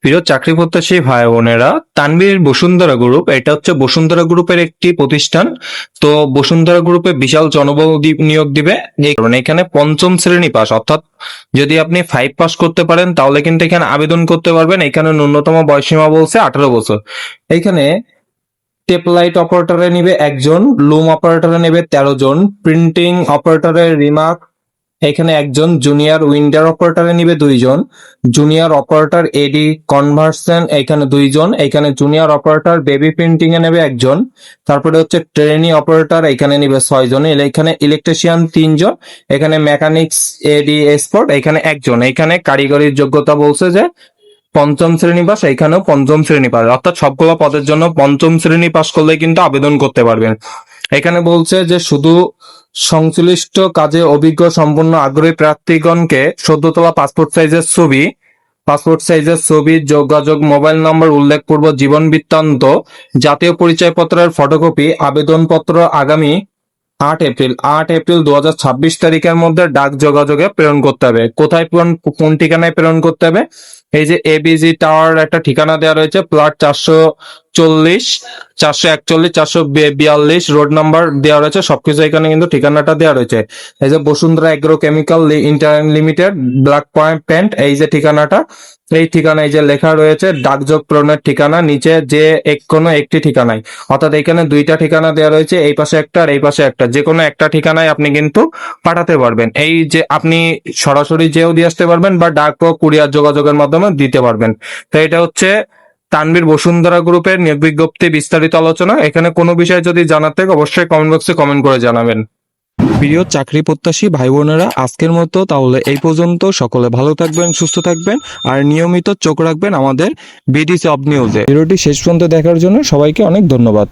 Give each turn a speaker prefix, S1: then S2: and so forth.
S1: প্রিয় চাকরি প্রত্যাশী ভাই বোনেরা, তানভীর বসুন্ধরা গ্রুপ এটা হচ্ছে বসুন্ধরা গ্রুপের একটি প্রতিষ্ঠান। তো বসুন্ধরা গ্রুপে বিশাল জনবল নিয়োগ দিবে। এই কারণে এখানে পঞ্চম শ্রেণী পাস, অর্থাৎ যদি আপনি 5 পাস করতে পারেন তাহলে কিন্তু এখানে আবেদন করতে পারবেন। এখানে ন্যূনতম বয়সীমা বলছে 18 বছর। এইখানে টেপ লাইট অপারেটরে নিবে একজন, লুম অপারেটরে নেবে 13 জন, প্রিন্টিং অপারেটরে রিমার্ক এখানে একজন, জুনিয়র উইন্ডার অপারেটরে নিবে 2 জন, জুনিয়র অপারেটর এডি কনভার্সন এখানে 2 জন, এখানে জুনিয়র অপারেটর বেবি প্রিন্টিং এ নেবে একজন, তারপরে হচ্ছে ট্রেনি অপারেটর এখানে নিবে 6 জন, এখানে ইলেকট্রিশিয়ান 3 জন, এখানে মেকানিক্স এডি এক্সপার্ট এখানে একজন। এখানে কারিগরির যোগ্যতা বলছে যে পঞ্চম শ্রেণী পাস, এখানেও পঞ্চম শ্রেণী পাস, অর্থাৎ সবগুলো পদের জন্য পঞ্চম শ্রেণী পাস করলে কিন্তু আবেদন করতে পারবেন। এখানে বলছে যে শুধু সংশ্লিষ্ট কাজে অভিজ্ঞ সম্পন্ন আগ্রহী প্রার্থীগণকে সদ্যতলা পাসপোর্ট সাইজের ছবি, যোগাযোগ মোবাইল নম্বর উল্লেখপূর্বক জীবন বৃত্তান্ত, জাতীয় পরিচয়পত্রের ফটোকপি, আবেদনপত্র আগামী 8 এপ্রিল 2026 তারিখের মধ্যে ডাক যোগাযোগে প্রেরণ করতে হবে। কোথায় কোন ঠিকানায় প্রেরণ করতে হবে? এই যে এবিজি টাওয়ার একটা ঠিকানা দেওয়া রয়েছে, প্লট 440, 441, 442 রোড নাম্বার দেওয়া রয়েছে, সবকিছু এখানে কিন্তু ঠিকানাটা দেওয়া রয়েছে। এই যে Bashundhara agro chemical limited, black point pant, এই যে ঠিকানাটা, এই ঠিকানায় যে লেখা রয়েছে ডাকযোগ প্রেরণের ঠিকানা, নিচে যে কোনো একটি ঠিকানায়, অর্থাৎ এখানে 2টা ঠিকানা দেওয়া রয়েছে, এই পাশে একটা আর এই পাশে একটা, যে কোনো একটা ঠিকানায় আপনি কিন্তু পাঠাতে পারবেন। এই যে আপনি সরাসরি যেও দিয়ে আসতে পারবেন বা ডাক ও কুরিয়ার যোগাযোগের মাধ্যমে দিতে পারবেন। তো এটা হচ্ছে তানভীর বসুন্ধরা গ্রুপের নিয়োগ বিজ্ঞপ্তি বিস্তারিত আলোচনা। এখানে কোনো বিষয় যদি জানার থাকে অবশ্যই কমেন্ট বক্সে কমেন্ট করে জানাবেন। প্রিয় চাকরি প্রত্যাশী ভাই বোনেরা, আজকের মতো তাহলে এই পর্যন্ত। সকলে ভালো থাকবেন, সুস্থ থাকবেন, আর নিয়মিত চোখ রাখবেন আমাদের বিডি জব নিউজে। ভিডিওটি শেষ পর্যন্ত দেখার জন্য সবাইকে অনেক ধন্যবাদ।